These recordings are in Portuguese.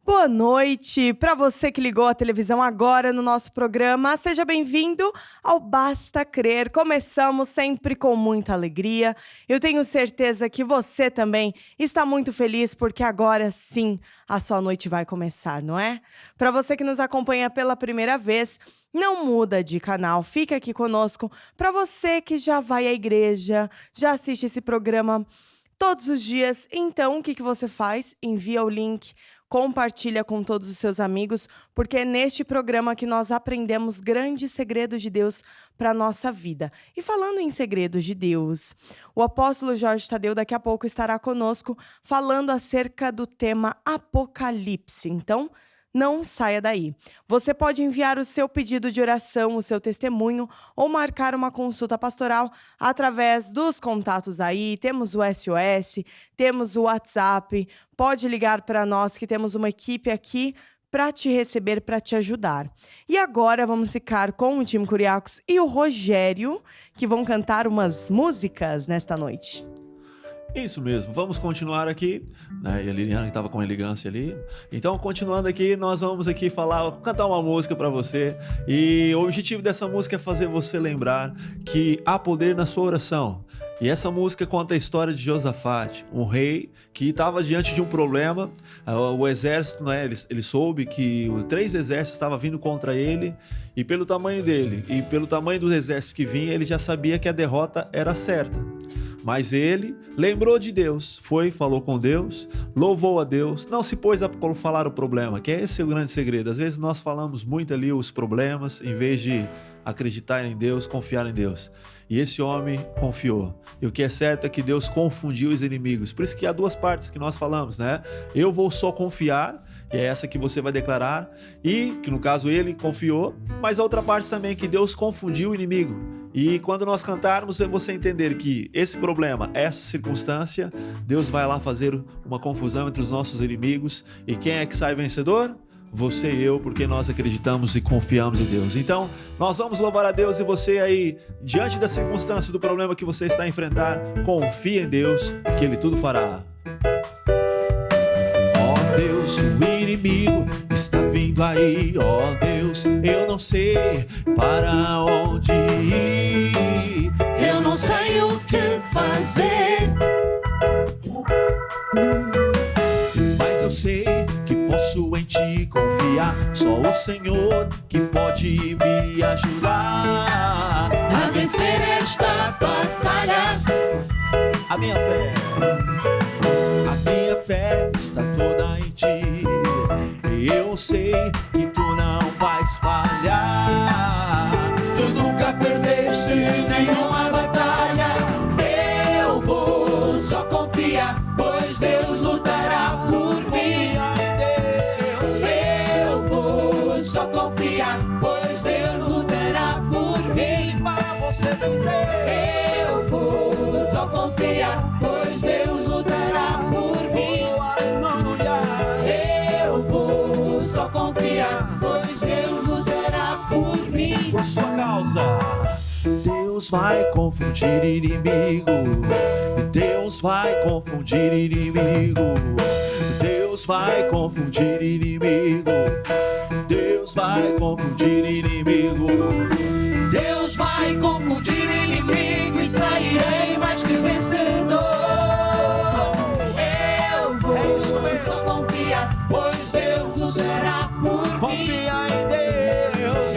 Boa noite para você que ligou a televisão agora no nosso programa. Seja bem-vindo ao Basta Crer. Começamos sempre com muita alegria. Eu tenho certeza que você também está muito feliz porque agora sim a sua noite vai começar, não é? Para você que nos acompanha pela primeira vez, não muda de canal, fica aqui conosco. Para você que já vai à igreja, já assiste esse programa todos os dias, então o que você faz? Envia o link. Compartilha com todos os seus amigos, porque é neste programa que nós aprendemos grandes segredos de Deus para a nossa vida. E falando em segredos de Deus, o apóstolo Jorge Tadeu daqui a pouco estará conosco falando acerca do tema Apocalipse. Então, não saia daí. Você pode enviar o seu pedido de oração, o seu testemunho ou marcar uma consulta pastoral através dos contatos aí. Temos o SOS, temos o WhatsApp. Pode ligar para nós que temos uma equipe aqui para te receber, para te ajudar. E agora vamos ficar com o time Curiacos e o Rogério, que vão cantar umas músicas nesta noite. Isso mesmo, vamos continuar aqui, né? E a Liliana que estava com elegância ali. Então, continuando aqui, nós vamos aqui cantar uma música para você. E o objetivo dessa música é fazer você lembrar que há poder na sua oração. E essa música conta a história de Josafate, um rei que estava diante de um problema. O exército, né, ele soube que 3 exércitos estavam vindo contra ele. E pelo tamanho dele e pelo tamanho do exército que vinha, ele já sabia que a derrota era certa. Mas ele lembrou de Deus, falou com Deus, louvou a Deus, não se pôs a falar o problema, que esse é o grande segredo. Às vezes nós falamos muito ali os problemas, em vez de acreditar em Deus, confiar em Deus. E esse homem confiou. E o que é certo é que Deus confundiu os inimigos. Por isso que há 2 partes que nós falamos, né? Eu vou só confiar, e é essa que você vai declarar, e que no caso ele confiou, mas a outra parte também é que Deus confundiu o inimigo. E quando nós cantarmos, você entender que esse problema, essa circunstância, Deus vai lá fazer uma confusão entre os nossos inimigos. E quem é que sai vencedor? Você e eu, porque nós acreditamos e confiamos em Deus. Então, nós vamos louvar a Deus, e você aí, diante da circunstância, do problema que você está a enfrentar, confia em Deus, que Ele tudo fará. Ó Deus, o inimigo está vindo aí, ó Deus, eu não sei para onde ir, eu não sei o que fazer, mas eu sei que posso em Ti confiar, só o Senhor que pode me ajudar a vencer esta batalha. A minha fé está toda em Ti, e eu sei que Tu não vais falhar. Tu nunca perdeste nenhuma batalha. Eu vou só confiar, pois Deus lutará por mim. Eu vou só confiar, pois Deus lutará por mim. Para você vencer, eu vou só confiar, pois Deus lutará por mim. Eu vou só confiar, pois Deus lutará por mim. Por sua causa, Deus vai confundir inimigo. Deus vai confundir inimigo. Deus vai confundir inimigo. Deus vai confundir inimigo. Deus vai confundir inimigo e sairei mais que vencedor. Eu vou só confiar, pois Deus lutará por mim. Confia em Deus.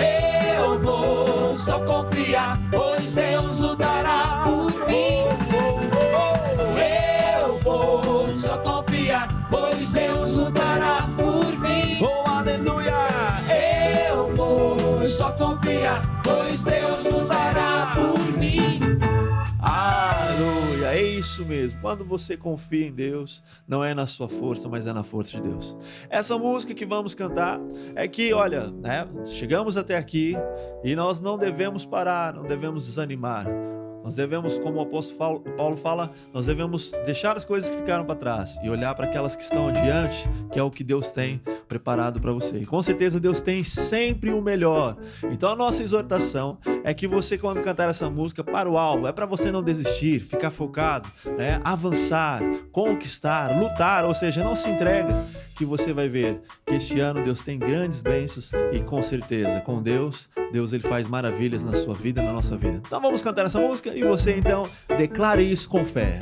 Eu vou só confiar, pois Deus lutará por mim. Eu vou só confiar, pois Deus lutará por mim. Oh, aleluia! Eu vou só confiar, pois Deus lutará por mim. Aleluia, é isso mesmo. Quando você confia em Deus, não é na sua força, mas é na força de Deus. Essa música que vamos cantar é que, olha, né, chegamos até aqui e nós não devemos parar, não devemos desanimar. Nós devemos, como o apóstolo Paulo fala, nós devemos deixar as coisas que ficaram para trás e olhar para aquelas que estão adiante, que é o que Deus tem preparado para você. E com certeza Deus tem sempre o melhor. Então a nossa exortação é que você, quando cantar essa música, para o alvo. É para você não desistir, ficar focado, né? Avançar, conquistar, lutar, ou seja, não se entrega, que você vai ver que este ano Deus tem grandes bênçãos e com certeza, com Deus ele faz maravilhas na sua vida, na nossa vida. Então vamos cantar essa música e você então declare isso com fé.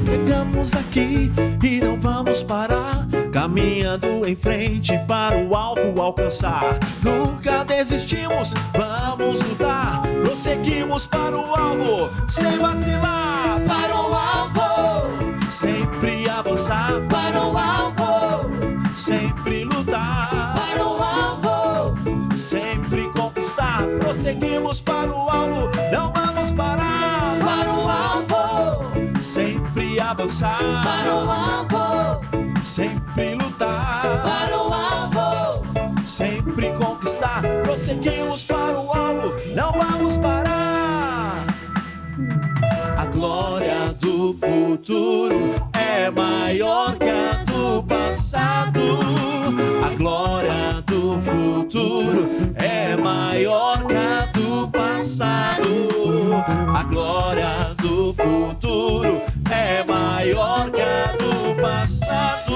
Chegamos aqui e não vamos parar, caminhando em frente para o alvo alcançar. Nunca desistimos, vamos lutar, prosseguimos para o alvo, sem vacilar. Para o alvo, sempre avançar. Para o alvo, sempre lutar. Para o alvo, sempre conquistar. Prosseguimos para o alvo, não vamos parar. Para o alvo, sempre avançar. Para o alvo, sempre lutar. Para o alvo, sempre conquistar. Prosseguimos para o alvo, não vamos parar. A glória do futuro é maior que a do passado. A glória do futuro é maior que a do passado. A glória do futuro é maior que a do passado.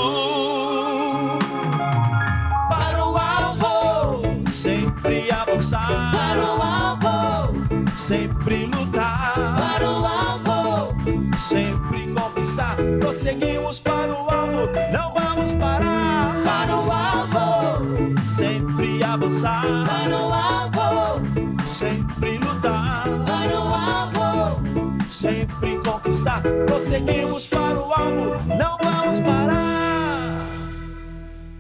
Para o alvo, sempre avançar. Para o alvo, sempre lutar. Para o alvo, sempre conquistar. Prosseguimos para o alvo, não vamos parar. Para o alvo, sempre avançar. Para o alvo, sempre lutar. Para o alvo, sempre conquistar. Prosseguimos para o alvo, não vamos parar.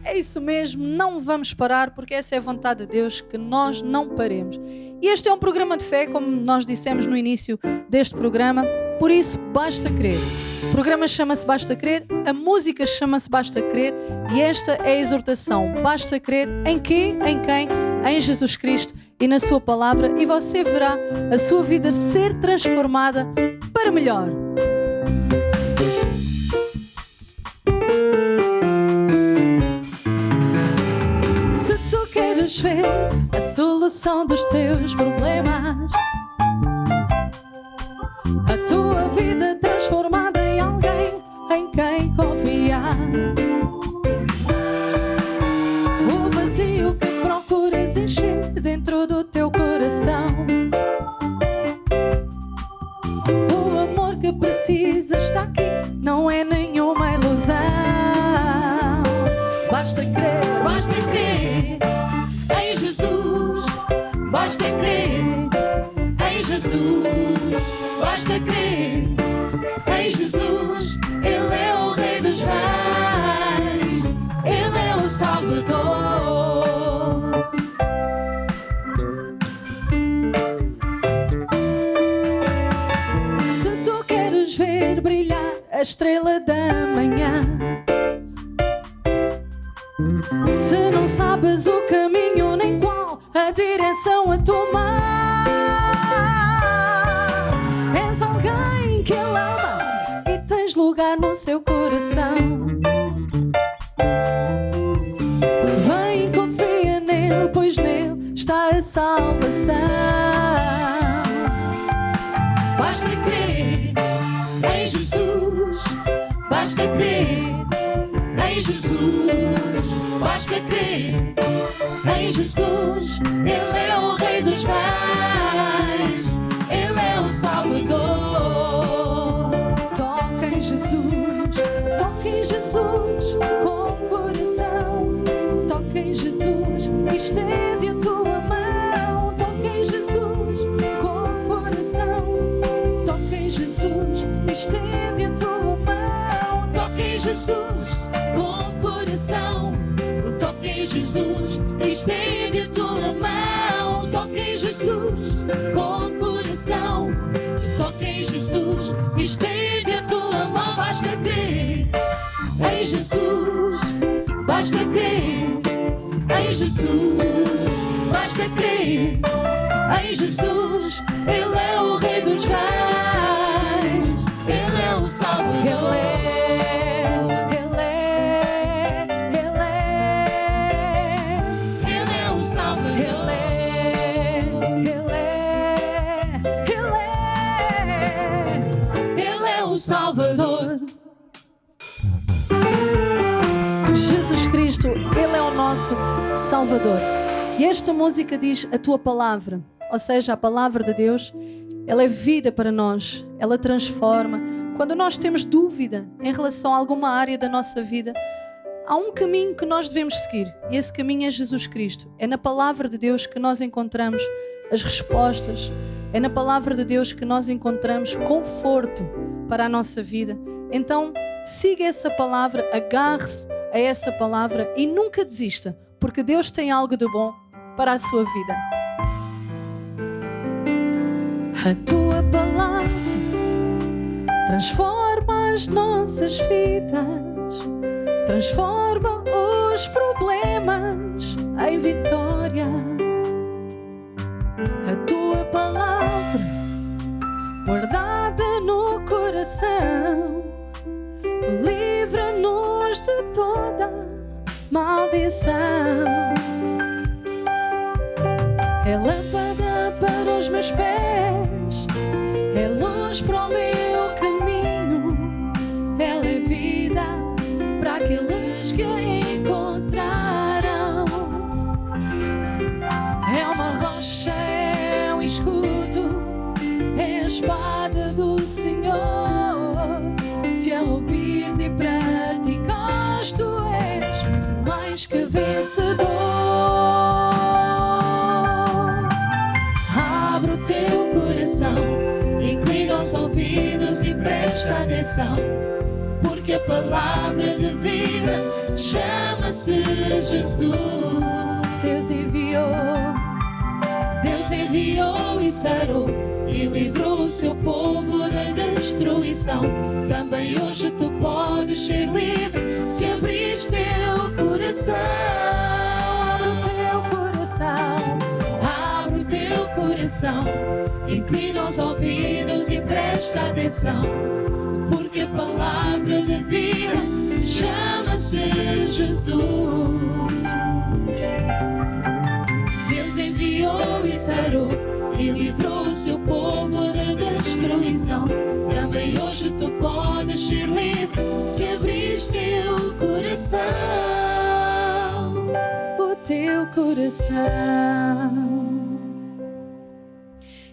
É isso mesmo, não vamos parar, porque essa é a vontade de Deus, que nós não paremos. E este é um programa de fé, como nós dissemos no início deste programa, por isso basta crer. O programa chama-se Basta Crer, a música chama-se Basta Crer e esta é a exortação. Basta crer em quê? Em quem? Em Jesus Cristo e na sua palavra, e você verá a sua vida ser transformada para melhor. Se tu queres ver a solução dos teus problemas, a tua vida transformada em alguém em quem confiar, o vazio que procuras encher dentro do teu coração, o amor que precisas está aqui, não é nenhuma ilusão. Basta crer em Jesus. Basta crer em Jesus. Basta crer em Jesus. Ele é o Rei dos Reis, Ele é o Salvador. Se tu queres ver brilhar a estrela da manhã, se não sabes o caminho nem qual a direção a tomar, és alguém que Ele ama e tens lugar no seu coração. Vem e confia nele, pois nele está a salvação. Basta crer em Jesus. Basta crer em Jesus. Basta crer em Jesus. Ele é o Rei dos Reis, Ele é o Salvador. Toca em Jesus com o coração. Toca em Jesus, estende a tua mão. Toca em Jesus com o coração. Toca em Jesus, estende a tua mão. Toca em Jesus com o coração. Toca em Jesus, estende a tua mão. Toca em Jesus com o coração. Toca em Jesus, estende a tua mão. Basta crer em Jesus. Basta crer em Jesus. Basta crer em Jesus. Ele é o Rei dos Reis, Ele é o Salvador. Ele é Jesus Cristo, Ele é o nosso Salvador. E esta música diz a tua palavra, ou seja, a palavra de Deus, ela é vida para nós, ela transforma. Quando nós temos dúvida em relação a alguma área da nossa vida, há um caminho que nós devemos seguir, e esse caminho é Jesus Cristo. É na palavra de Deus que nós encontramos as respostas, é na palavra de Deus que nós encontramos conforto para a nossa vida. Então, siga essa palavra, agarre-se a essa palavra e nunca desista, porque Deus tem algo de bom para a sua vida. A tua palavra transforma as nossas vidas, transforma os problemas em vitória. A tua palavra guardada no coração livra-nos de toda maldição. É lâmpada para os meus pés, é luz para o meu caminho, ela é vida para aqueles que a encontraram. É uma rocha, é um escudo, é a espada do Senhor. Se a ouvires e praticares, tu és mais que vencedor. Abre o teu coração, inclina os ouvidos e presta atenção, porque a palavra de vida chama-se Jesus. Deus enviou e sarou e livrou o seu povo da destruição. Também hoje tu podes ser livre se abrires teu coração. Abre o teu coração, inclina os ouvidos e presta atenção, porque a palavra de vida chama-se Jesus. Deus enviou e sarou e livrou o seu povo da destruição. Também hoje tu podes ser livre se abrires teu coração, o teu coração.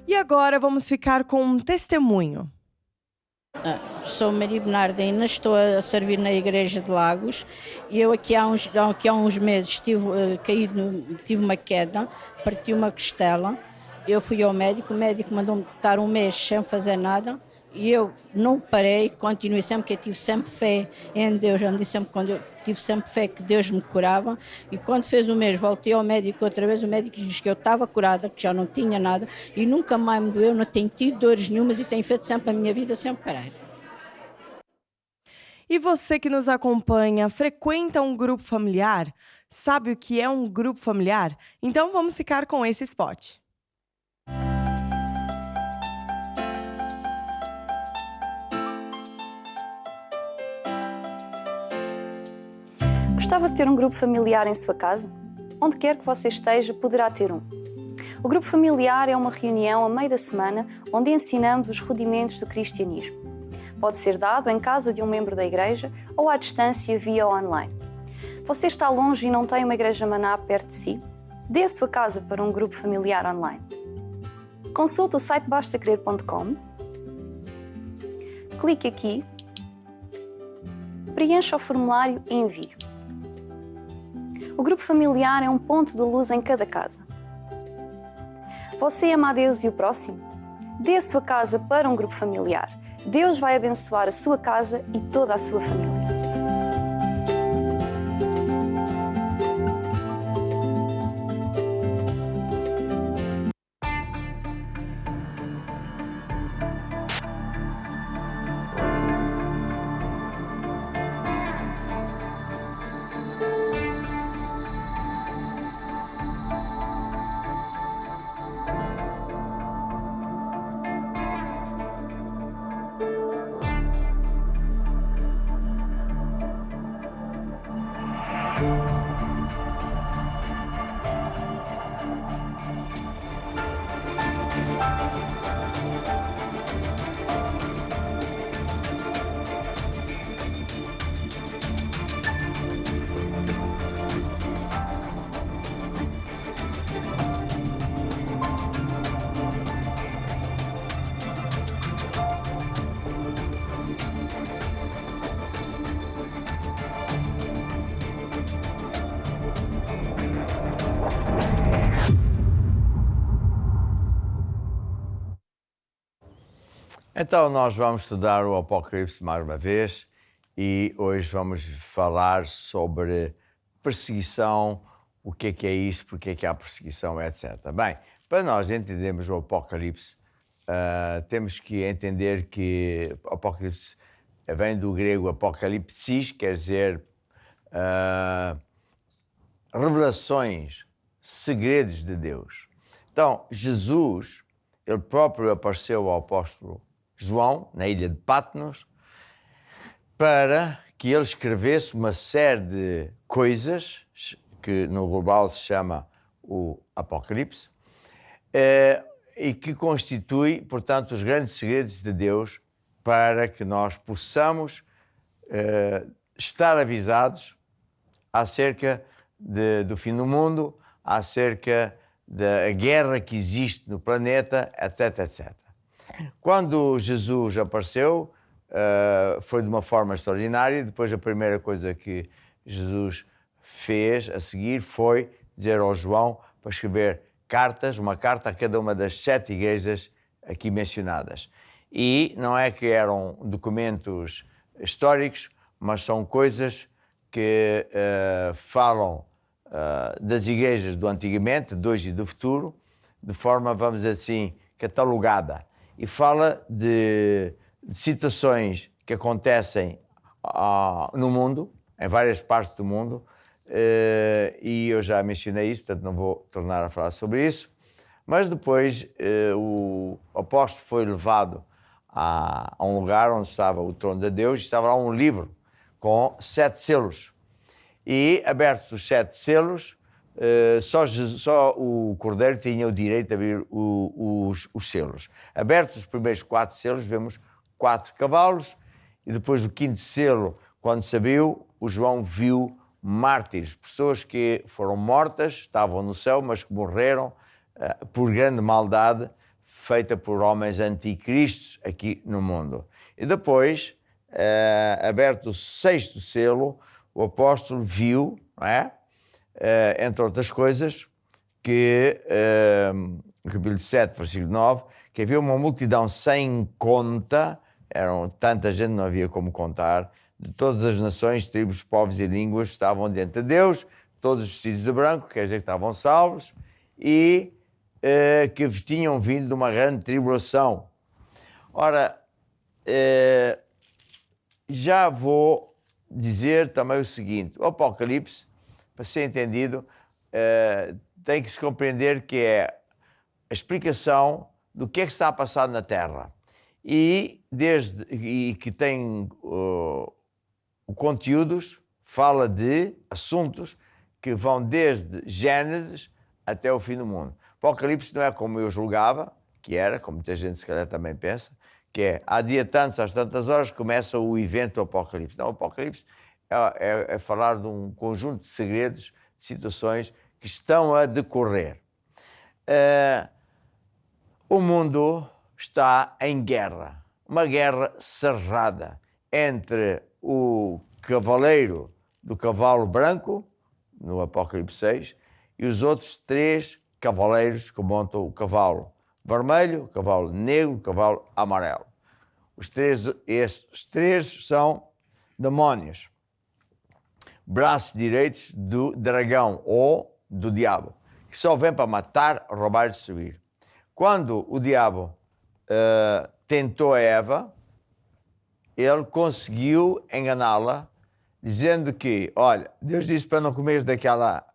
E agora vamos ficar com um testemunho. Sou Maria Bernardina, estou a servir na Igreja de Lagos e eu aqui há uns meses tive uma queda, parti uma costela. Eu fui ao médico, o médico mandou-me estar um mês sem fazer nada e eu não parei, continuei sempre, porque eu tive sempre fé em Deus. Eu disse sempre, quando eu tive sempre fé que Deus me curava, e quando fez um mês voltei ao médico outra vez, o médico disse que eu estava curada, que já não tinha nada e nunca mais me doeu, não tenho tido dores nenhumas e tenho feito sempre a minha vida sem parar. E você que nos acompanha, frequenta um grupo familiar? Sabe o que é um grupo familiar? Então vamos ficar com esse spot. Gostava de ter um grupo familiar em sua casa? Onde quer que você esteja, poderá ter um. O grupo familiar é uma reunião a meio da semana onde ensinamos os rudimentos do cristianismo. Pode ser dado em casa de um membro da igreja ou à distância via online. Você está longe e não tem uma igreja maná perto de si? Dê a sua casa para um grupo familiar online. Consulte o site bastacrer.com, clique aqui, preencha o formulário e envie. O grupo familiar é um ponto de luz em cada casa. Você ama a Deus e o próximo? Dê a sua casa para um grupo familiar. Deus vai abençoar a sua casa e toda a sua família. Então, nós vamos estudar o Apocalipse mais uma vez e hoje vamos falar sobre perseguição, o que é isso, porque é que há perseguição, etc. Bem, para nós entendermos o Apocalipse, temos que entender que o Apocalipse vem do grego apocalipsis, quer dizer revelações, segredos de Deus. Então, Jesus, ele próprio apareceu ao apóstolo João, na ilha de Patmos, para que ele escrevesse uma série de coisas, que no global se chama o Apocalipse, e que constitui, portanto, os grandes segredos de Deus para que nós possamos estar avisados acerca do fim do mundo, acerca da guerra que existe no planeta, etc, etc. Quando Jesus apareceu, foi de uma forma extraordinária. Depois a primeira coisa que Jesus fez a seguir foi dizer ao João para escrever cartas, uma carta a cada uma das 7 igrejas aqui mencionadas. E não é que eram documentos históricos, mas são coisas que falam das igrejas do antigamente, de hoje e do futuro, de forma, vamos dizer assim, catalogada. E fala de situações que acontecem no mundo, em várias partes do mundo, e eu já mencionei isso, portanto não vou tornar a falar sobre isso. Mas depois o apóstolo foi levado a um lugar onde estava o trono de Deus, e estava lá um livro com 7 selos. E, abertos os 7 selos, só o Cordeiro tinha o direito de abrir os selos. Abertos os primeiros 4 selos, vemos 4 cavalos, e depois do 5º selo, quando se abriu, o João viu mártires, pessoas que foram mortas, estavam no céu, mas que morreram por grande maldade feita por homens anticristos aqui no mundo. E depois, aberto o 6º selo, o apóstolo viu, não é? Entre outras coisas, que, no capítulo 7, versículo 9, que havia uma multidão sem conta, eram tanta gente, não havia como contar, de todas as nações, tribos, povos e línguas, estavam diante de Deus, todos vestidos de branco, quer dizer que estavam salvos, e que tinham vindo de uma grande tribulação. Ora, já vou dizer também o seguinte: o Apocalipse, para ser entendido, tem que se compreender que é a explicação do que é que está a passar na Terra, e que tem conteúdos, fala de assuntos que vão desde Gênesis até o fim do mundo. O Apocalipse não é como eu julgava, que era, como muita gente se calhar também pensa, que é, há dia tantos, às tantas horas, começa o evento do Apocalipse. Não, o Apocalipse é falar de um conjunto de segredos, de situações que estão a decorrer. O mundo está em guerra, uma guerra cerrada entre o cavaleiro do cavalo branco, no Apocalipse 6, e os outros 3 cavaleiros que montam o cavalo vermelho, o cavalo negro, o cavalo amarelo. Estes três são demónios, braços direitos do dragão ou do diabo, que só vêm para matar, roubar e destruir. Quando o diabo tentou a Eva, ele conseguiu enganá-la, dizendo que, olha, Deus disse para não comeres daquela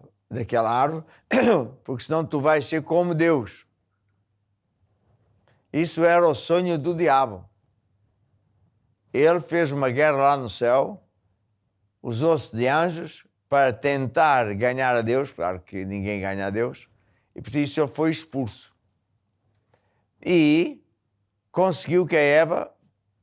árvore, porque senão tu vais ser como Deus. Isso era o sonho do diabo. Ele fez uma guerra lá no céu, usou-se de anjos para tentar ganhar a Deus, claro que ninguém ganha a Deus, e por isso ele foi expulso. E conseguiu que a Eva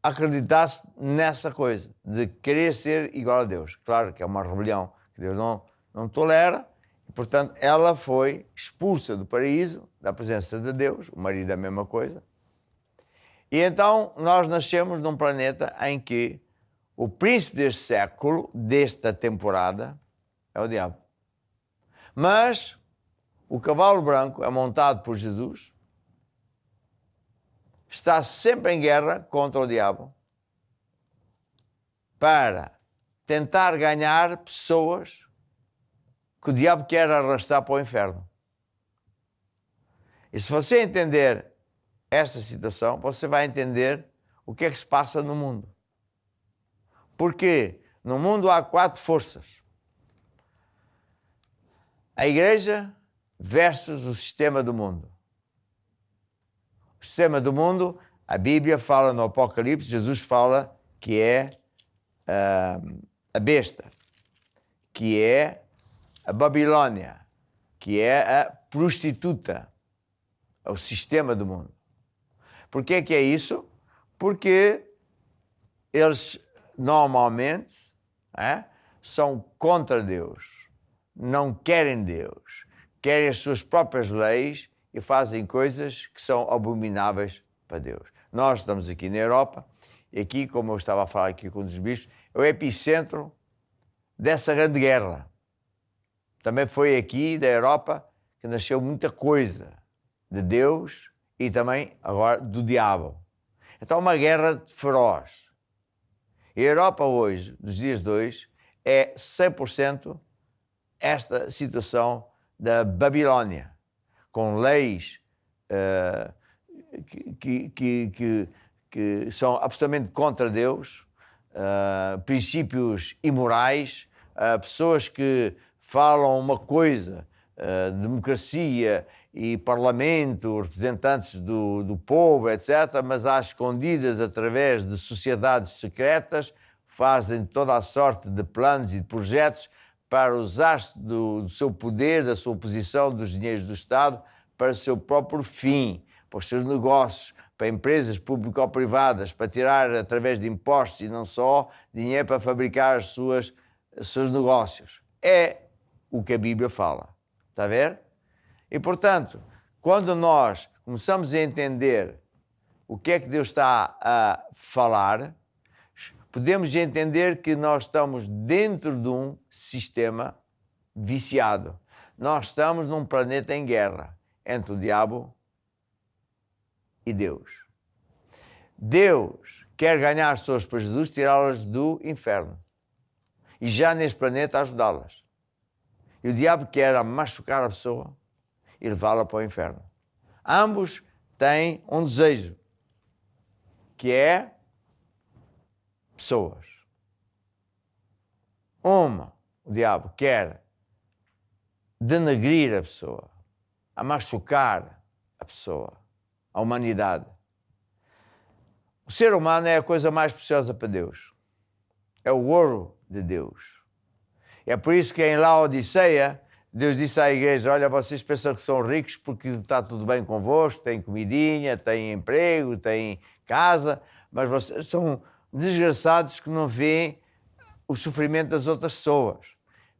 acreditasse nessa coisa, de querer ser igual a Deus. Claro que é uma rebelião que Deus não tolera, e portanto ela foi expulsa do paraíso, da presença de Deus, o marido é a mesma coisa. E então nós nascemos num planeta em que o príncipe deste século, desta temporada, é o diabo. Mas o cavalo branco é montado por Jesus está sempre em guerra contra o diabo para tentar ganhar pessoas que o diabo quer arrastar para o inferno. E se você entender esta situação, você vai entender o que é que se passa no mundo. Porque no mundo há 4 forças. A igreja versus o sistema do mundo. O sistema do mundo, a Bíblia fala no Apocalipse, Jesus fala que é a besta, que é a Babilônia, que é a prostituta, é o sistema do mundo. Por que é isso? Porque eles normalmente são contra Deus, não querem Deus, querem as suas próprias leis e fazem coisas que são abomináveis para Deus. Nós estamos aqui na Europa e aqui, como eu estava a falar aqui com os bispos, é o epicentro dessa grande guerra. Também foi aqui da Europa que nasceu muita coisa de Deus e também agora do diabo. Então uma guerra feroz. E a Europa hoje, nos dias de hoje, é 100% esta situação da Babilônia, com leis que são absolutamente contra Deus, princípios imorais, pessoas que falam uma coisa, democracia e parlamento, representantes do povo, etc., mas às escondidas, através de sociedades secretas, fazem toda a sorte de planos e de projetos para usar-se do seu poder, da sua posição, dos dinheiros do Estado, para o seu próprio fim, para os seus negócios, para empresas público-privadas, para tirar, através de impostos e não só, dinheiro para fabricar os seus negócios. É o que a Bíblia fala. Está a ver? E, portanto, quando nós começamos a entender o que é que Deus está a falar, podemos entender que nós estamos dentro de um sistema viciado. Nós estamos num planeta em guerra entre o diabo e Deus. Deus quer ganhar as pessoas para Jesus, tirá-las do inferno e já neste planeta ajudá-las. E o diabo quer machucar a pessoa e levá-la para o inferno. Ambos têm um desejo, que é pessoas. O diabo quer denegrir a pessoa, a machucar a pessoa, a humanidade. O ser humano é a coisa mais preciosa para Deus. É o ouro de Deus. É por isso que em Laodiceia, Deus disse à igreja: olha, vocês pensam que são ricos porque está tudo bem convosco, têm comidinha, têm emprego, têm casa, mas vocês são desgraçados que não veem o sofrimento das outras pessoas.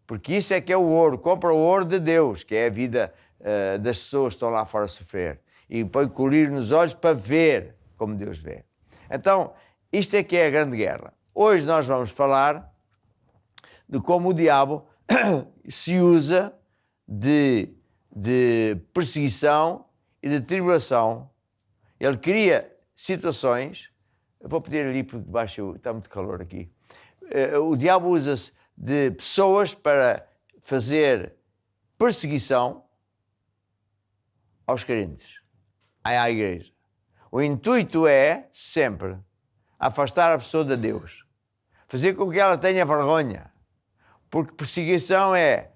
Porque isso é que é o ouro. Compra o ouro de Deus, que é a vida das pessoas que estão lá fora a sofrer. E põe colírio nos olhos para ver como Deus vê. Então, isto é que é a grande guerra. Hoje nós vamos falar de como o diabo se usa de perseguição e de tribulação. Ele cria situações. Eu vou pedir ali porque baixo, está muito calor aqui. O diabo usa-se de pessoas para fazer perseguição aos crentes, à igreja. O intuito é sempre afastar a pessoa de Deus, fazer com que ela tenha vergonha, porque perseguição é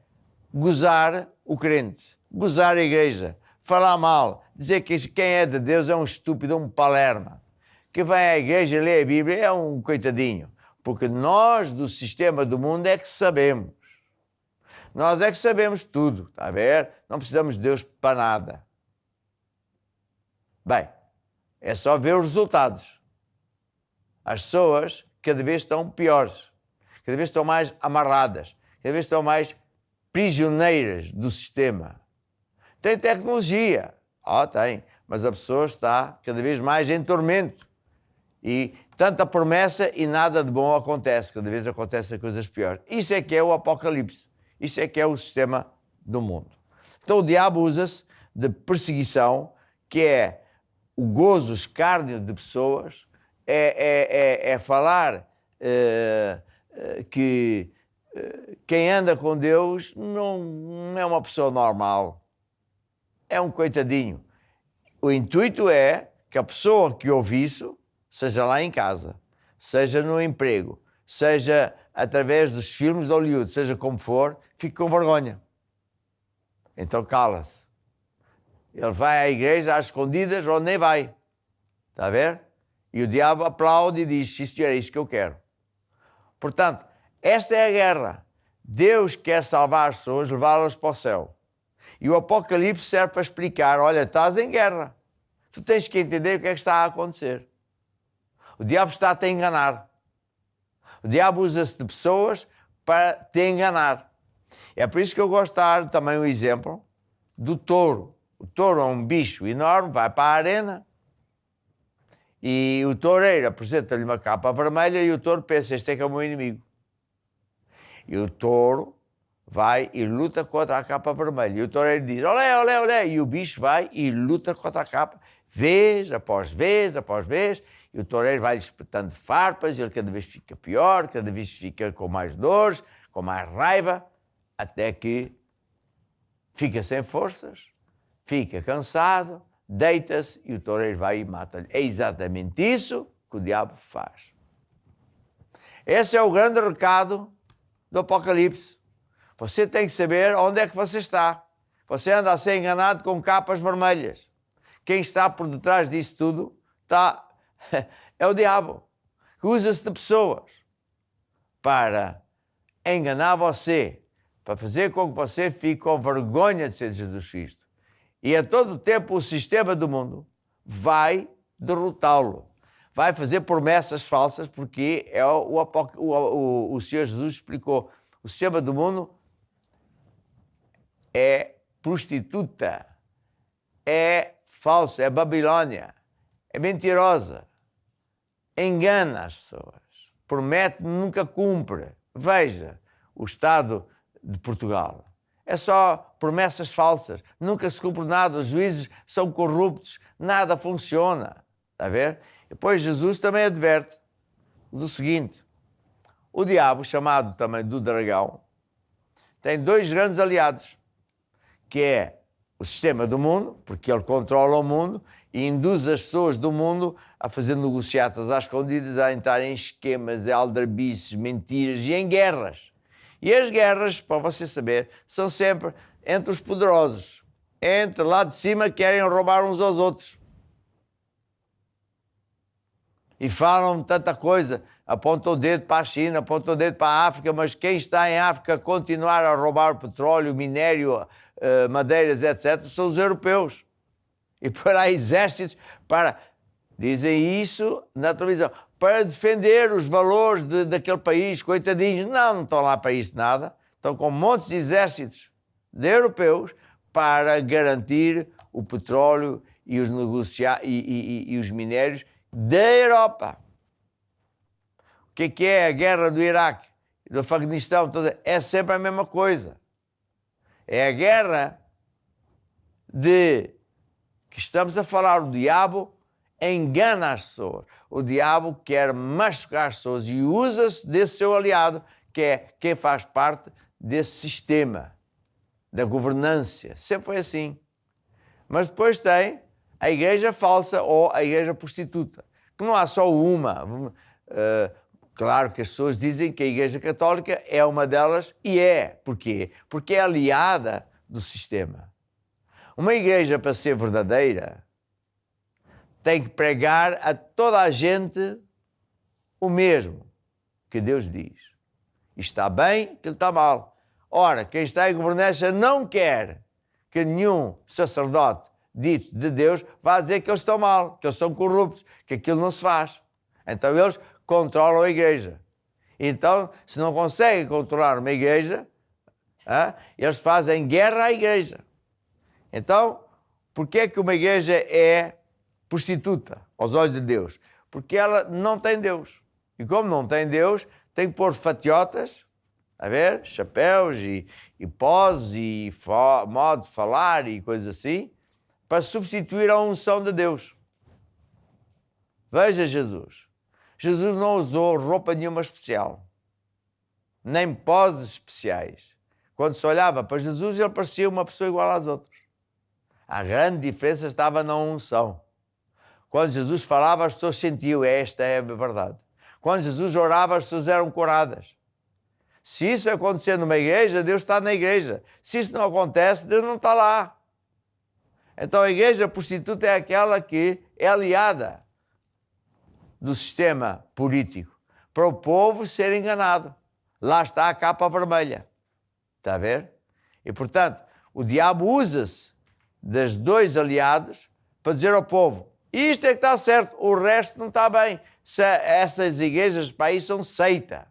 gozar o crente, gozar a igreja, falar mal, dizer que quem é de Deus é um estúpido, um palerma. Que vai à igreja, lê a Bíblia, é um coitadinho. Porque nós, do sistema do mundo, é que sabemos. Nós é que sabemos tudo, está a ver? Não precisamos de Deus para nada. Bem, é só ver os resultados. As pessoas cada vez estão piores, cada vez estão mais amarradas, cada vez estão mais prisioneiras do sistema. Tem tecnologia, tem, mas a pessoa está cada vez mais em tormento. E tanta promessa e nada de bom acontece. Cada vez acontecem coisas piores. Isso é que é o Apocalipse. Isso é que é o sistema do mundo. Então o diabo usa-se de perseguição, que é o gozo, o escárnio de pessoas, é falar que quem anda com Deus não é uma pessoa normal, é um coitadinho. O intuito é que a pessoa que ouve isso, seja lá em casa, seja no emprego, seja através dos filmes de Hollywood, seja como for, fique com vergonha. Então cala-se. Ele vai à igreja às escondidas ou nem vai. Está a ver? E o diabo aplaude e diz, isto é isso que eu quero. Portanto, esta é a guerra. Deus quer salvar as pessoas, levá-las para o céu. E o Apocalipse serve para explicar, olha, estás em guerra. Tu tens que entender o que é que está a acontecer. O diabo está-te a enganar. O diabo usa-se de pessoas para te enganar. É por isso que eu gosto de dar também o exemplo do touro. O touro é um bicho enorme, vai para a arena e o toureiro apresenta-lhe uma capa vermelha e o touro pensa, este é que é o meu inimigo. E o touro vai e luta contra a capa vermelha. E o toureiro diz, olé, olé, olé. E o bicho vai e luta contra a capa, vez após vez, após vez. E o toureiro vai-lhe espetando farpas, e ele cada vez fica pior, cada vez fica com mais dores, com mais raiva, até que fica sem forças, fica cansado, deita-se e o toureiro vai e mata-lhe. É exatamente isso que o diabo faz. Esse é o grande recado do Apocalipse. Você tem que saber onde é que você está. Você anda a ser enganado com capas vermelhas. Quem está por detrás disso tudo é o diabo, que usa-se de pessoas para enganar você, para fazer com que você fique com vergonha de ser de Jesus Cristo. E a todo tempo o sistema do mundo vai derrotá-lo. Vai fazer promessas falsas, porque o Senhor Jesus explicou, o sistema do mundo é prostituta, é falso, é Babilônia, é mentirosa, engana as pessoas, promete, nunca cumpre. Veja o Estado de Portugal. É só promessas falsas, nunca se cumpre nada, os juízes são corruptos, nada funciona. Está a ver? Depois Jesus também adverte do seguinte, o diabo, chamado também do dragão, tem dois grandes aliados, que é o sistema do mundo, porque ele controla o mundo e induz as pessoas do mundo a fazer negociatas às escondidas, a entrar em esquemas, em aldrabices, mentiras e em guerras. E as guerras, para você saber, são sempre entre os poderosos. Entre lá de cima querem roubar uns aos outros. E falam tanta coisa, apontam o dedo para a China, apontam o dedo para a África, mas quem está em África a continuar a roubar petróleo, minério, madeiras, etc., são os europeus. E por aí exércitos para, dizem isso na televisão, para defender os valores daquele país, coitadinhos. Não estão lá para isso nada. Estão com montes de exércitos de europeus para garantir o petróleo e os, e os minérios da Europa. O que é a guerra do Iraque, do Afeganistão? É sempre a mesma coisa. É a guerra de que estamos a falar. O diabo engana as pessoas. O diabo quer machucar as pessoas e usa-se desse seu aliado, que é quem faz parte desse sistema, da governância. Sempre foi assim. Mas depois tem a igreja falsa ou a igreja prostituta, que não há só uma. Claro que as pessoas dizem que a Igreja Católica é uma delas, e é. Porquê? Porque é aliada do sistema. Uma igreja, para ser verdadeira, tem que pregar a toda a gente o mesmo que Deus diz. Isto está bem, aquilo está mal. Ora, quem está em governança não quer que nenhum sacerdote dito de Deus vá dizer que eles estão mal, que eles são corruptos, que aquilo não se faz. Então eles controlam a igreja. Então, se não conseguem controlar uma igreja, eles fazem guerra à igreja. Então, porquê é que uma igreja é prostituta aos olhos de Deus? Porque ela não tem Deus. E como não tem Deus, tem que pôr fatiotas, a ver, chapéus e poses e modo de falar e coisas assim, para substituir a unção de Deus. Veja Jesus. Jesus não usou roupa nenhuma especial, nem poses especiais. Quando se olhava para Jesus, ele parecia uma pessoa igual às outras. A grande diferença estava na unção. Quando Jesus falava, as pessoas sentiam, esta é a verdade. Quando Jesus orava, as pessoas eram curadas. Se isso acontecer numa igreja, Deus está na igreja. Se isso não acontece, Deus não está lá. Então a igreja prostituta é aquela que é aliada do sistema político para o povo ser enganado. Lá está a capa vermelha. Está a ver? E, portanto, o diabo usa-se dos dois aliados para dizer ao povo, isto é que está certo, o resto não está bem. Essas igrejas para aí são seita.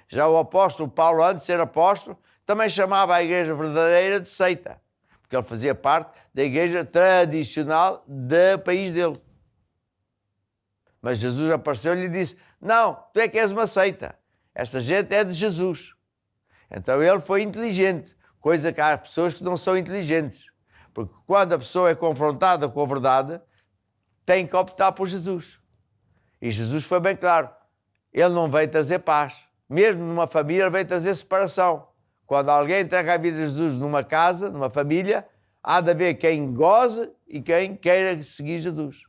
Já o apóstolo Paulo, antes de ser apóstolo, também chamava a igreja verdadeira de seita, porque ele fazia parte da igreja tradicional do país dele. Mas Jesus apareceu-lhe e disse, não, tu é que és uma seita. Esta gente é de Jesus. Então ele foi inteligente, coisa que há pessoas que não são inteligentes. Porque quando a pessoa é confrontada com a verdade, tem que optar por Jesus. E Jesus foi bem claro. Ele não veio trazer paz. Mesmo numa família, ele veio trazer separação. Quando alguém entrega a vida de Jesus numa casa, numa família, há de haver quem goze e quem queira seguir Jesus.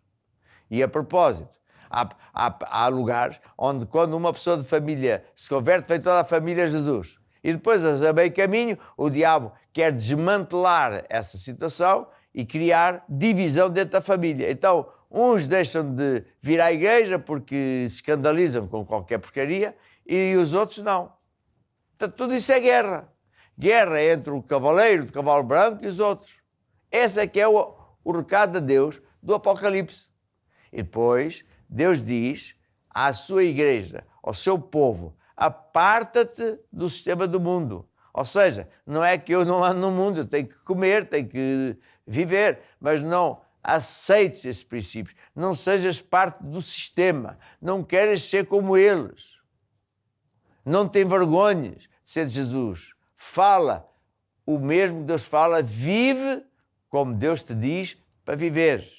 E a propósito, há lugares onde quando uma pessoa de família se converte, vem toda a família a Jesus. E depois, a meio caminho, o diabo quer desmantelar essa situação e criar divisão dentro da família. Então, uns deixam de vir à igreja porque se escandalizam com qualquer porcaria e os outros não. Então, tudo isso é guerra. Guerra entre o cavaleiro de cavalo branco e os outros. Esse é que é o recado de Deus do Apocalipse. E depois, Deus diz à sua igreja, ao seu povo, aparta-te do sistema do mundo. Ou seja, não é que eu não ando no mundo, eu tenho que comer, tenho que viver, mas não aceites esses princípios. Não sejas parte do sistema. Não queres ser como eles. Não tem vergonhas de ser de Jesus. Fala o mesmo que Deus fala, vive como Deus te diz para viveres.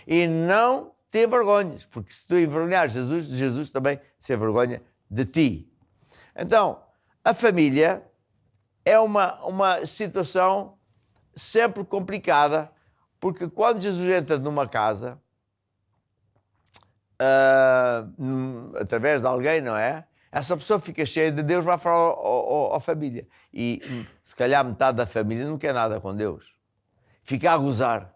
E não tem vergonhas, porque se tu envergonhares Jesus, Jesus também se envergonha de ti. Então, a família é uma situação sempre complicada, porque quando Jesus entra numa casa, através de alguém, não é? Essa pessoa fica cheia de Deus, vai falar à família. E se calhar metade da família não quer nada com Deus. Fica a gozar.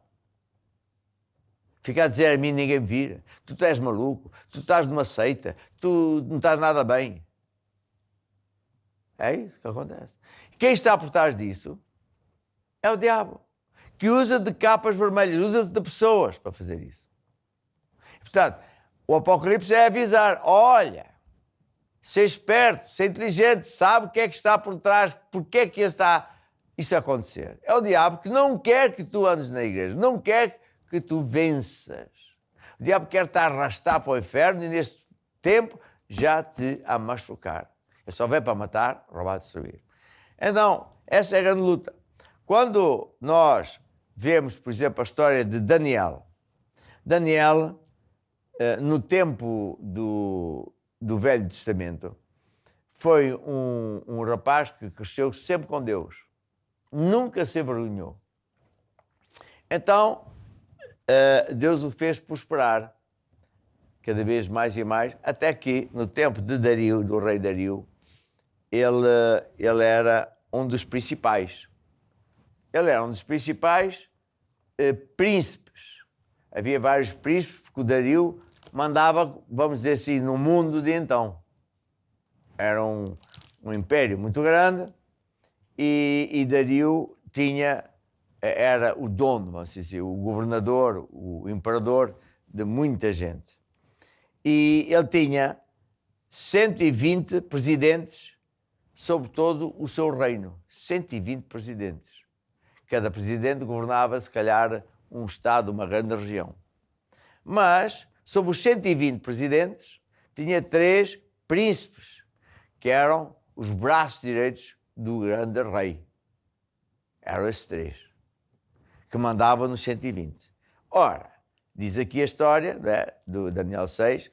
Fica a dizer a mim, ninguém me vira. Tu és maluco, tu estás numa seita, tu não estás nada bem. É isso que acontece. Quem está por trás disso é o diabo, que usa de capas vermelhas, usa de pessoas para fazer isso. Portanto, o Apocalipse é avisar, olha, ser esperto, ser inteligente, sabe o que é que está por trás, porque é que está isso a acontecer. É o diabo que não quer que tu andes na igreja, não quer que tu venças. O diabo quer te arrastar para o inferno e neste tempo já te a machucar. Ele só vem para matar, roubar e destruir. Então, essa é a grande luta. Quando nós vemos, por exemplo, a história de Daniel. Daniel, no tempo do Velho Testamento, foi um rapaz que cresceu sempre com Deus. Nunca se envergonhou. Então, Deus o fez prosperar cada vez mais e mais, até que no tempo de Dario, do rei Dario, ele era um dos principais. Ele era um dos principais príncipes. Havia vários príncipes, porque o Dario mandava, vamos dizer assim, no mundo de então. Era um império muito grande e Dario era o dono, vamos dizer assim, o governador, o imperador de muita gente. E ele tinha 120 presidentes sobre todo o seu reino. 120 presidentes. Cada presidente governava, se calhar, um estado, uma grande região. Mas, sobre os 120 presidentes, tinha 3 príncipes, que eram os braços direitos do grande rei. Eram esses 3, que mandavam nos 120. Ora, diz aqui a história, né, do Daniel 6,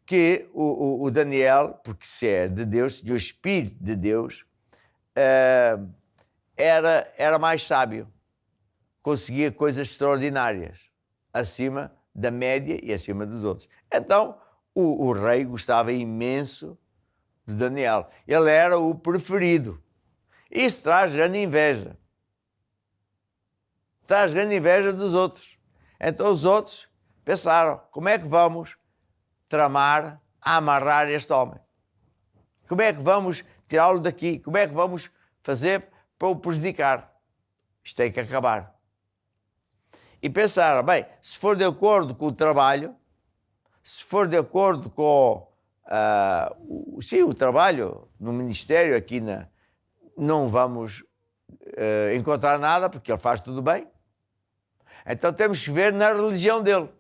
que o Daniel, porque se é de Deus, o Espírito de Deus, era mais sábio, conseguia coisas extraordinárias, acima da média e acima dos outros. Então, o rei gostava imenso de Daniel. Ele era o preferido. Isso traz grande inveja. Traz grande inveja dos outros. Então os outros pensaram, como é que vamos tramar, amarrar este homem? Como é que vamos tirá-lo daqui? Como é que vamos fazer para o prejudicar? Isto tem que acabar. E pensaram, bem, se for de acordo com o trabalho, se for de acordo com o trabalho no ministério aqui, não vamos encontrar nada, porque ele faz tudo bem. Então temos que ver na religião dele.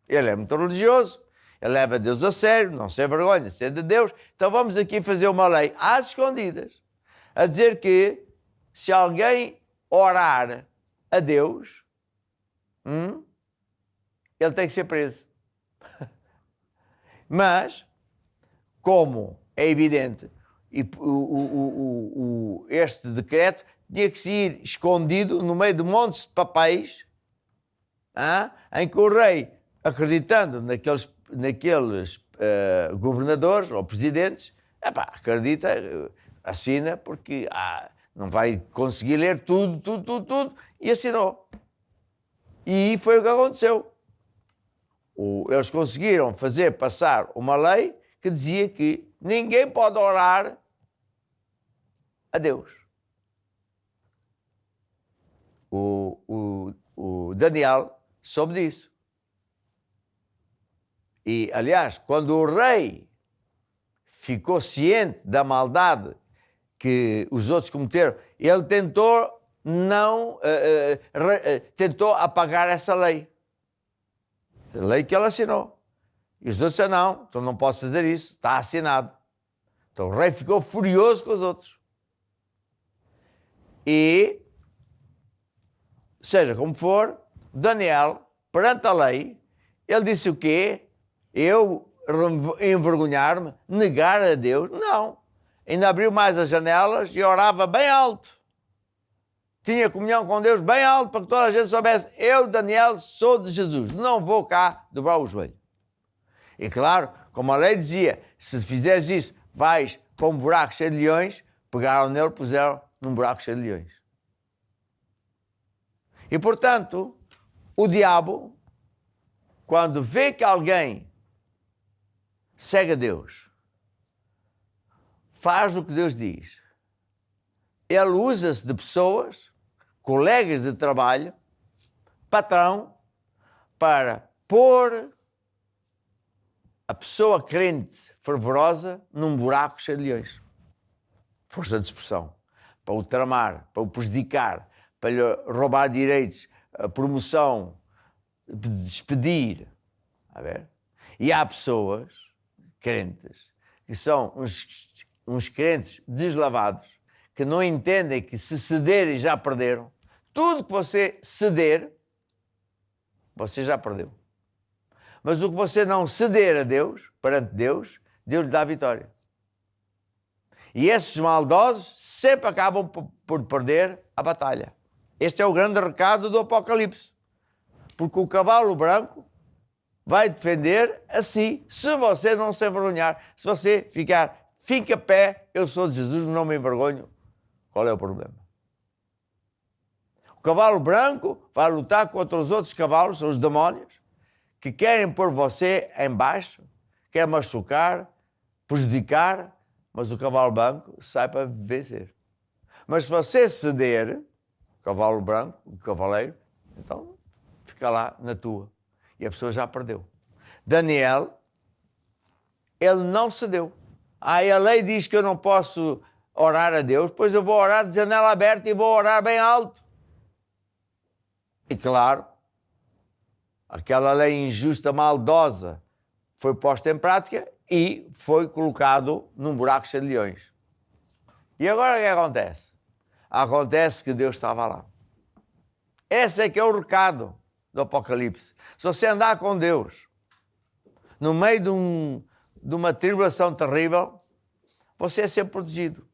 Ele é muito religioso, ele leva Deus a sério, não se envergonha de ser de Deus. Então vamos aqui fazer uma lei às escondidas, a dizer que se alguém orar a Deus, ele tem que ser preso. Mas, como é evidente, este decreto tinha que ser escondido no meio de montes de papéis, em que o rei, acreditando naqueles governadores ou presidentes, acredita, assina, porque não vai conseguir ler tudo, e assinou. E foi o que aconteceu. Eles conseguiram fazer passar uma lei que dizia que ninguém pode orar a Deus. O Daniel soube disso. E, aliás, quando o rei ficou ciente da maldade que os outros cometeram, ele tentou tentou apagar essa lei. A lei que ele assinou. E os outros disseram, não, então não posso fazer isso, está assinado. Então o rei ficou furioso com os outros. E, seja como for, Daniel, perante a lei, ele disse o quê? Eu envergonhar-me, negar a Deus? Não. Ainda abriu mais as janelas e orava bem alto. Tinha comunhão com Deus bem alto para que toda a gente soubesse, eu, Daniel, sou de Jesus, não vou cá dobrar o joelho. E claro, como a lei dizia, se fizeres isso, vais para um buraco cheio de leões, pegaram nele, puseram num buraco cheio de leões. E portanto, o diabo, quando vê que alguém segue a Deus, faz o que Deus diz. Ele usa-se de pessoas, colegas de trabalho, patrão, para pôr a pessoa crente, fervorosa, num buraco cheio de leões. Força de expressão. Para o tramar, para o prejudicar, para lhe roubar direitos, a promoção, despedir. A ver? E há pessoas crentes que são uns crentes deslavados, que não entendem que se cederem já perderam. Tudo que você ceder, você já perdeu. Mas o que você não ceder a Deus, perante Deus, Deus lhe dá a vitória. E esses maldosos sempre acabam por perder a batalha. Este é o grande recado do Apocalipse. Porque o cavalo branco vai defender a si, se você não se envergonhar, se você fica a pé, eu sou de Jesus, não me envergonho. Qual é o problema? O cavalo branco vai lutar contra os outros cavalos, são os demónios, que querem pôr você em baixo, querem machucar, prejudicar, mas o cavalo branco sai para vencer. Mas se você ceder, o cavalo branco, o cavaleiro, então fica lá na tua. E a pessoa já perdeu. Daniel, ele não cedeu. Aí a lei diz que eu não posso orar a Deus, pois eu vou orar de janela aberta e vou orar bem alto. E claro, aquela lei injusta, maldosa, foi posta em prática e foi colocado num buraco cheio de leões. E agora o que acontece? Acontece que Deus estava lá. Esse é que é o recado. do Apocalipse. Se você andar com Deus, no meio de uma tribulação terrível, você é sempre protegido.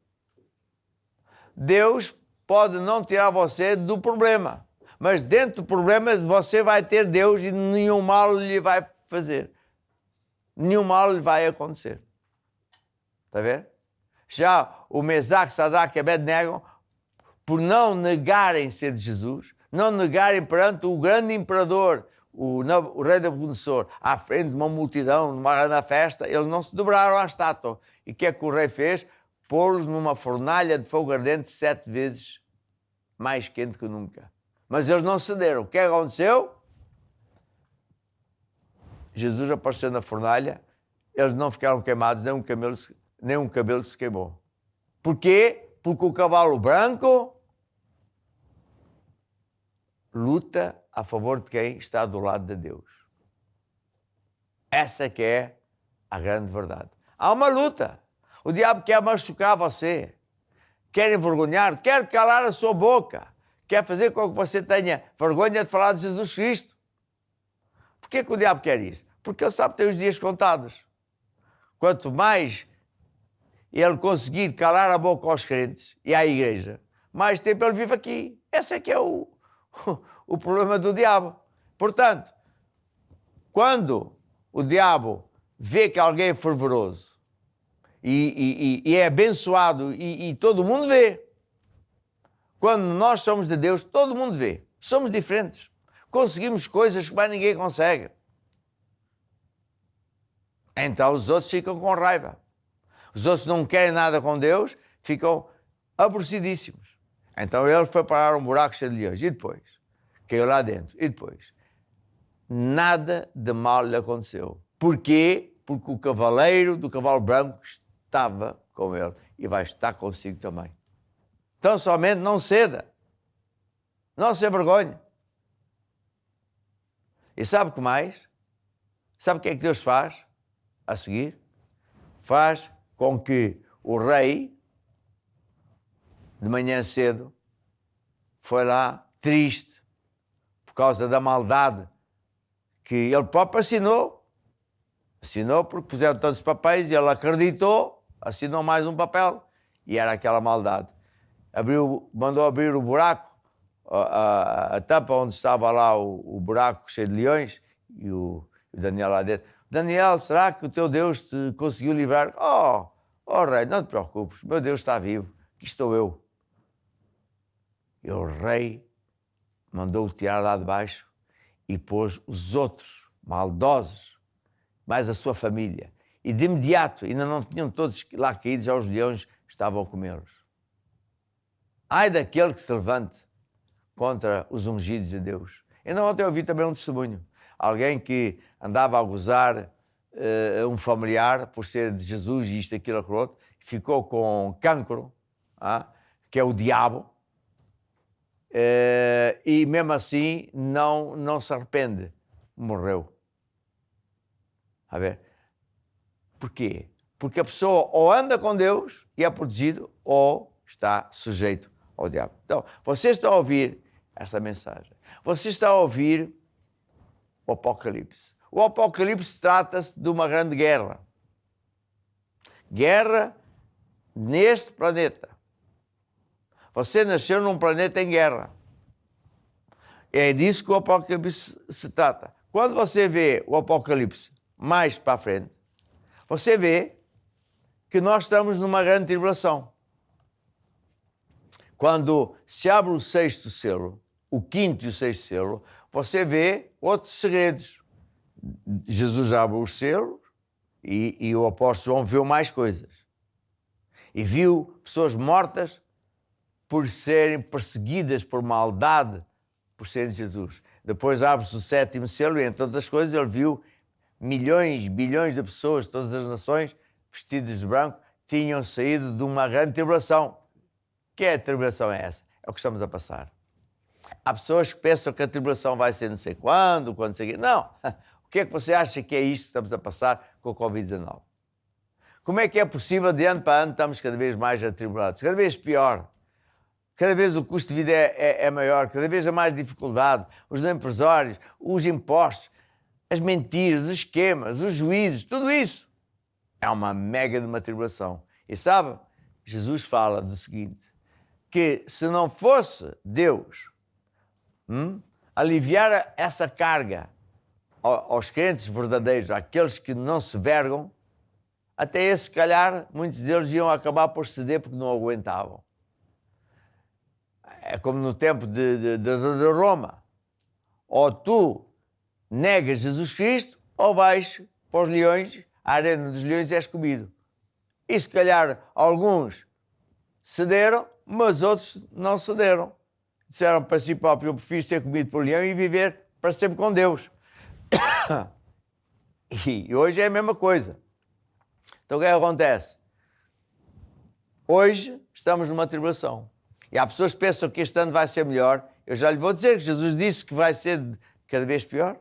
Deus pode não tirar você do problema, mas dentro do problema você vai ter Deus e nenhum mal lhe vai fazer. Nenhum mal lhe vai acontecer. Está a ver? Já o Mesaque, Sadraque e Abednego, por não negarem ser de Jesus, não negarem perante o grande imperador, o rei Nabucodonosor, à frente de uma multidão, numa grande festa, eles não se dobraram à estátua. E o que é que o rei fez? Pô-los numa fornalha de fogo ardente 7 vezes mais quente que nunca. Mas eles não cederam. O que aconteceu? Jesus apareceu na fornalha, eles não ficaram queimados, nem um cabelo se queimou. Porquê? Porque o cavalo branco luta a favor de quem está do lado de Deus. Essa que é a grande verdade. Há uma luta. O diabo quer machucar você, quer envergonhar, quer calar a sua boca, quer fazer com que você tenha vergonha de falar de Jesus Cristo. Porquê que o diabo quer isso? Porque ele sabe que tem os dias contados. Quanto mais ele conseguir calar a boca aos crentes e à igreja, mais tempo ele vive aqui. Esse é que é o problema do diabo. Portanto, quando o diabo vê que alguém é fervoroso e é abençoado e todo mundo vê, quando nós somos de Deus, todo mundo vê. Somos diferentes. Conseguimos coisas que mais ninguém consegue. Então os outros ficam com raiva. Os outros não querem nada com Deus, ficam aborrecidíssimos. Então ele foi parar um buraco cheio de leões. E depois? Caiu lá dentro. E depois? Nada de mal lhe aconteceu. Porquê? Porque o cavaleiro do cavalo branco estava com ele e vai estar consigo também. Então somente não ceda. Não se envergonhe. E sabe o que mais? Sabe o que é que Deus faz a seguir? Faz com que o rei, de manhã cedo, foi lá triste por causa da maldade que ele próprio assinou. Assinou porque puseram tantos papéis e ele acreditou, assinou mais um papel e era aquela maldade. Mandou abrir o buraco, a tampa onde estava lá o buraco cheio de leões e o Daniel lá dentro. Daniel, será que o teu Deus te conseguiu livrar? Oh rei, não te preocupes, meu Deus está vivo, aqui estou eu. E o rei mandou-o tirar lá de baixo e pôs os outros maldosos, mais a sua família. E de imediato, ainda não tinham todos lá caídos, já os leões estavam a comê-los. Ai daquele que se levante contra os ungidos de Deus. Ainda ontem eu ouvi também um testemunho. Alguém que andava a gozar um familiar por ser de Jesus e isto, aquilo, aquilo outro, ficou com cancro, que é o diabo, e mesmo assim não se arrepende. Morreu. A ver? Porquê? Porque a pessoa ou anda com Deus e é protegido ou está sujeito ao diabo. Então, você está a ouvir esta mensagem. Você está a ouvir o Apocalipse. O Apocalipse trata-se de uma grande guerra. Guerra neste planeta. Você nasceu num planeta em guerra. É disso que o Apocalipse se trata. Quando você vê o Apocalipse mais para a frente, você vê que nós estamos numa grande tribulação. Quando se abre o 6º selo, o 5º e o 6º selo, você vê outros segredos. Jesus abre os selos e o apóstolo João viu mais coisas. E viu pessoas mortas por serem perseguidas por maldade, por serem de Jesus. Depois abre-se o 7º selo e, entre outras coisas, ele viu milhões, bilhões de pessoas de todas as nações, vestidas de branco, tinham saído de uma grande tribulação. Que é a tribulação é essa? É o que estamos a passar. Há pessoas que pensam que a tribulação vai ser não sei quando sei o quê. Não. O que é que você acha que é isto que estamos a passar com o Covid-19? Como é que é possível, de ano para ano, estamos cada vez mais atribulados? Cada vez pior. Cada vez o custo de vida é maior, cada vez há mais dificuldade. Os empresários, os impostos, as mentiras, os esquemas, os juízes, tudo isso é uma mega de uma tribulação. E sabe, Jesus fala do seguinte, que se não fosse Deus aliviar essa carga aos crentes verdadeiros, àqueles que não se vergam, até esse, se calhar, muitos deles iam acabar por ceder porque não aguentavam. É como no tempo de Roma. Ou tu negas Jesus Cristo, ou vais para os leões, à arena dos leões e és comido. E se calhar alguns cederam, mas outros não cederam. Disseram para si próprio, eu prefiro ser comido por leão e viver para sempre com Deus. E hoje é a mesma coisa. Então o que é que acontece? Hoje estamos numa tribulação. E há pessoas que pensam que este ano vai ser melhor. Eu já lhe vou dizer que Jesus disse que vai ser cada vez pior.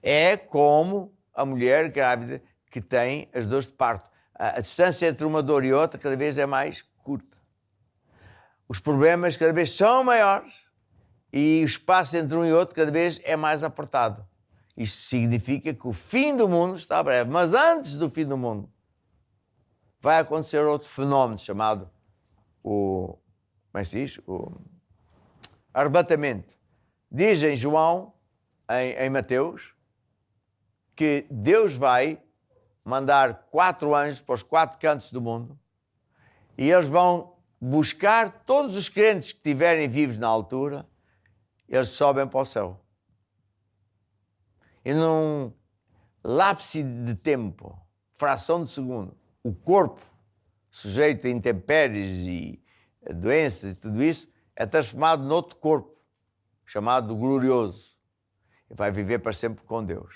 É como a mulher grávida que tem as dores de parto. A distância entre uma dor e outra cada vez é mais curta. Os problemas cada vez são maiores e o espaço entre um e outro cada vez é mais apertado. Isto significa que o fim do mundo está breve. Mas antes do fim do mundo vai acontecer outro fenómeno chamado como é que se diz? O arrebatamento. Diz em João, em Mateus, que Deus vai mandar 4 anjos para os 4 cantos do mundo e eles vão buscar todos os crentes que estiverem vivos na altura, eles sobem para o céu. E num lapse de tempo, fração de segundo, o corpo, sujeito a intempéries e doenças e tudo isso, é transformado noutro corpo, chamado glorioso. E vai viver para sempre com Deus.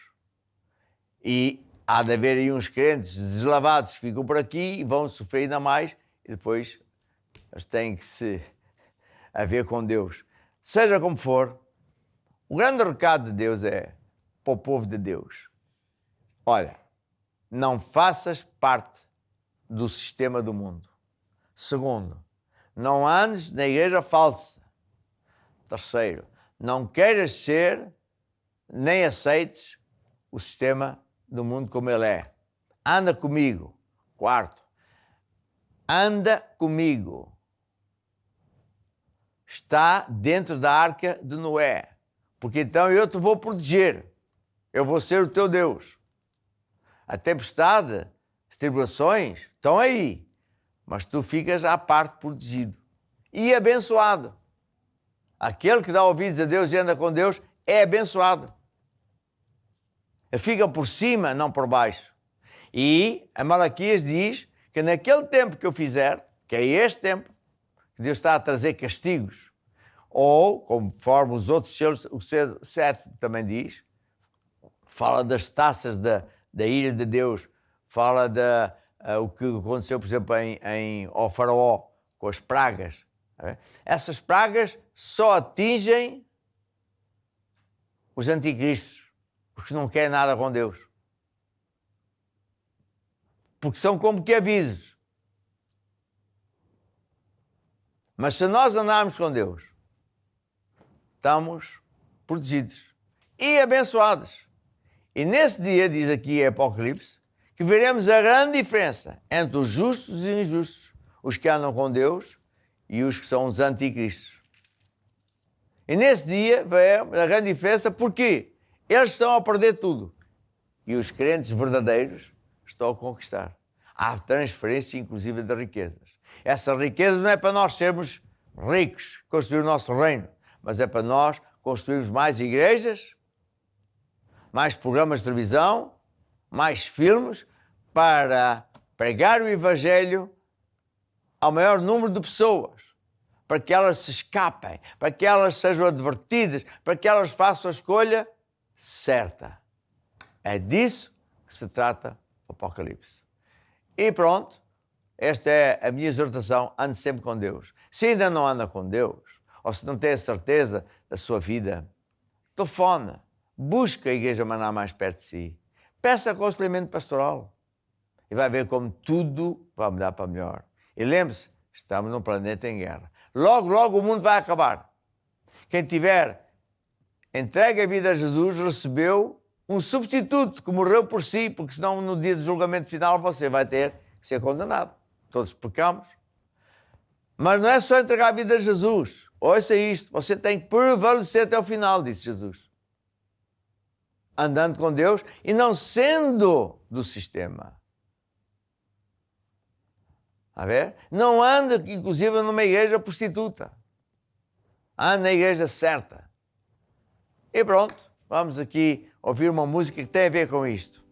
E há de haver aí uns crentes deslavados que ficam por aqui e vão sofrer ainda mais e depois eles têm que se haver com Deus. Seja como for, o grande recado de Deus é para o povo de Deus. Olha, não faças parte do sistema do mundo. Segundo, não andes na igreja falsa. Terceiro, não queiras ser nem aceites o sistema do mundo como ele é. Anda comigo. Quarto, anda comigo. Está dentro da arca de Noé, porque então eu te vou proteger. Eu vou ser o teu Deus. A tempestade, as tribulações estão aí, mas tu ficas à parte protegido e abençoado. Aquele que dá ouvidos a Deus e anda com Deus é abençoado. Ele fica por cima, não por baixo. E a Malaquias diz que naquele tempo que eu fizer, que é este tempo, que Deus está a trazer castigos, ou, conforme os outros selos, o 7 também diz, fala das taças da ira de Deus, fala o que aconteceu, por exemplo, ao faraó, com as pragas. Essas pragas só atingem os anticristos, porque não querem nada com Deus. Porque são como que avisos. Mas se nós andarmos com Deus, estamos protegidos e abençoados. E nesse dia, diz aqui em Apocalipse, que veremos a grande diferença entre os justos e os injustos, os que andam com Deus e os que são os anticristos. E nesse dia veremos a grande diferença porque eles estão a perder tudo e os crentes verdadeiros estão a conquistar. Há transferência, inclusive, de riquezas. Essa riqueza não é para nós sermos ricos, construir o nosso reino, mas é para nós construirmos mais igrejas, mais programas de televisão, mais filmes, para pregar o Evangelho ao maior número de pessoas, para que elas se escapem, para que elas sejam advertidas, para que elas façam a escolha certa. É disso que se trata o Apocalipse. E pronto, esta é a minha exortação, ande sempre com Deus. Se ainda não anda com Deus, ou se não tem a certeza da sua vida, telefone, busque a Igreja Maná mais perto de si, peça aconselhamento pastoral e vai ver como tudo vai mudar para melhor. E lembre-se, Estamos num planeta em guerra. Logo, logo o mundo vai acabar. Quem tiver entregue a vida a Jesus recebeu um substituto que morreu por si, porque senão no dia do julgamento final você vai ter que ser condenado. Todos pecamos. Mas não é só entregar a vida a Jesus. Ouça isto, você tem que prevalecer até o final, disse Jesus. Andando com Deus e não sendo do sistema. A ver? Não anda, inclusive, numa igreja prostituta. Anda na igreja certa. E pronto, vamos aqui ouvir uma música que tem a ver com isto.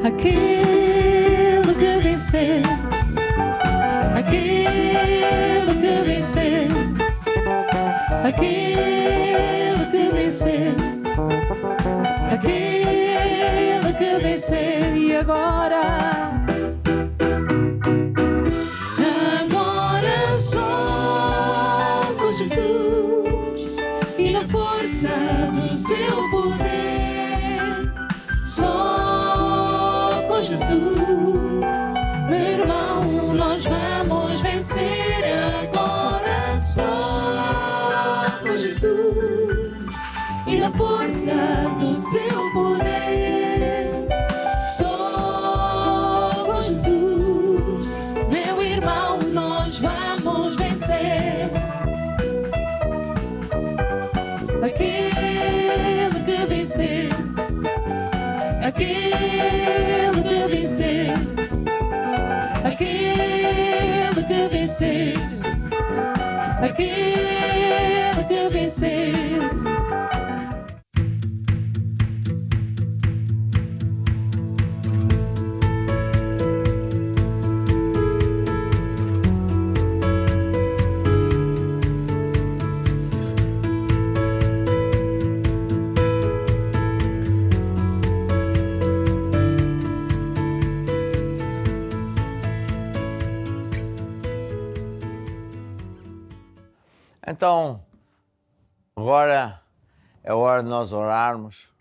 Aquele que vencer, aquele que vencer, aquele que vencer, aquele que vencer. E agora só com Jesus e na força do seu poder, só com Jesus, meu irmão, nós vamos vencer. Agora só com Jesus e na força do seu poder, só com Jesus, meu irmão, nós vamos vencer. Aquele que vencer, aquele que vencer, aquele que vencer, aquele que vencer. Então, agora é hora de nós orarmos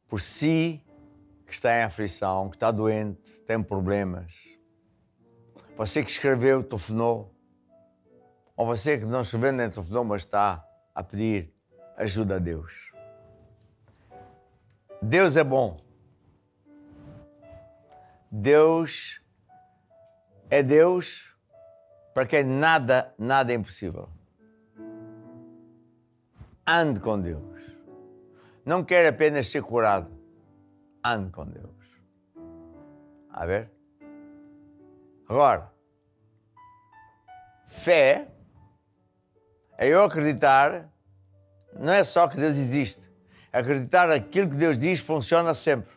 por si que está em aflição, que está doente, tem problemas. Você que escreveu, telefonou, ou você que não escreveu nem telefonou, mas está a pedir ajuda a Deus. Deus é bom. Deus é Deus para quem nada é impossível. Ande com Deus. Não quer apenas ser curado. Ande com Deus. A ver? Agora, fé é eu acreditar, não é só que Deus existe. Acreditar aquilo que Deus diz funciona sempre.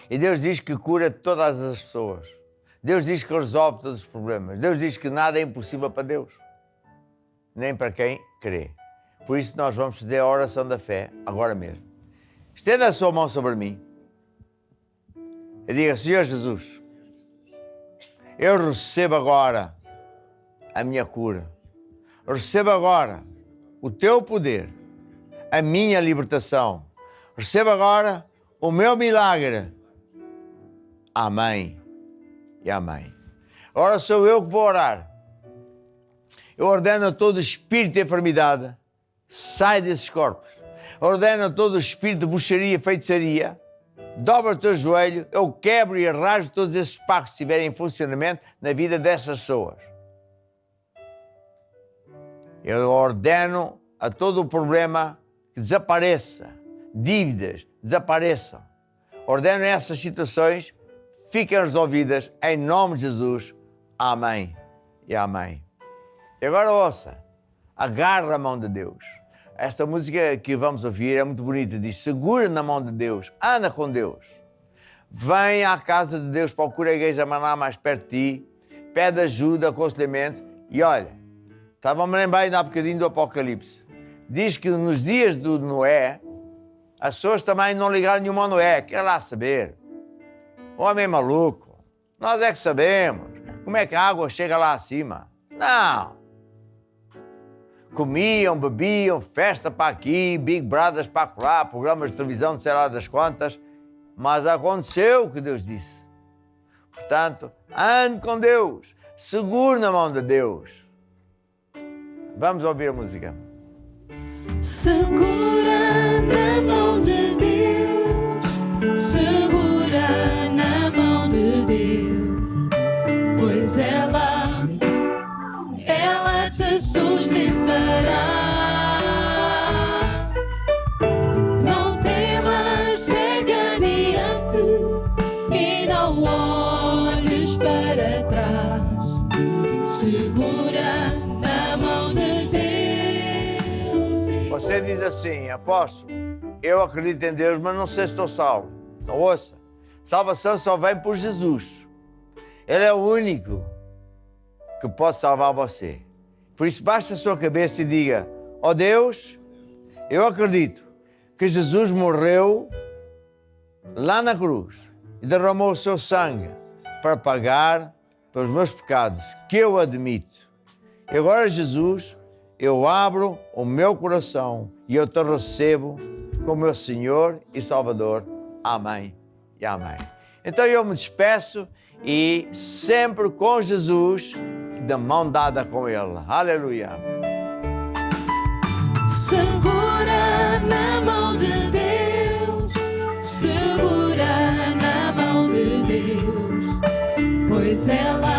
E Deus diz que cura todas as pessoas. Deus diz que resolve todos os problemas. Deus diz que nada é impossível para Deus. Nem para quem crê. Por isso nós vamos fazer a oração da fé agora mesmo. Estenda a sua mão sobre mim e diga: Senhor Jesus, eu recebo agora a minha cura. Eu recebo agora o teu poder, a minha libertação. Recebo agora o meu milagre. Amém e amém. Agora sou eu que vou orar. Eu ordeno a todo espírito de enfermidade, sai desses corpos. Eu ordeno a todo espírito de bruxaria e feitiçaria, dobra o teu joelho, eu quebro e arraso todos esses pactos que estiverem em funcionamento na vida dessas pessoas. Eu ordeno a todo o problema que desapareça, dívidas desapareçam. Ordeno essas situações, fiquem resolvidas em nome de Jesus. Amém e amém. E agora ouça, agarra a mão de Deus. Esta música que vamos ouvir é muito bonita, diz: segura na mão de Deus, anda com Deus. Vem à casa de Deus, procura a igreja Maná mais perto de ti, pede ajuda, aconselhamento. E olha, estava-me a lembrar ainda há bocadinho do Apocalipse. Diz que nos dias do Noé, as pessoas também não ligaram nenhuma a Noé, quer lá saber. O homem é maluco, nós é que sabemos como é que a água chega lá acima. Não. Comiam, bebiam, festa para aqui, Big Brothers para lá, programas de televisão de sei lá das quantas. Mas aconteceu o que Deus disse. Portanto, ande com Deus, segure na mão de Deus. Vamos ouvir a música. Segura na mão de Deus, segura na mão de Deus, pois ela te sustentará. Não temas, segue adiante e não olhes para trás. Segura na mão de Deus. Você diz assim: apóstolo, eu acredito em Deus, mas não sei se estou salvo. Então ouça, salvação só vem por Jesus. Ele é o único que pode salvar você. Por isso baixe a sua cabeça e diga: ó Deus, eu acredito que Jesus morreu lá na cruz e derramou o seu sangue para pagar pelos meus pecados, que eu admito. E agora, Jesus, eu abro o meu coração e eu te recebo como meu Senhor e Salvador. Amém e amém. Então eu me despeço e sempre com Jesus, de mão dada com Ele. Aleluia. Segura na mão de Deus, segura na mão de Deus, pois ela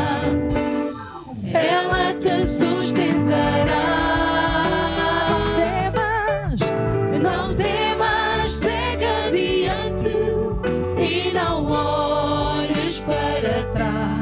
te sustentará. Não temas, segue adiante e não olhes para trás.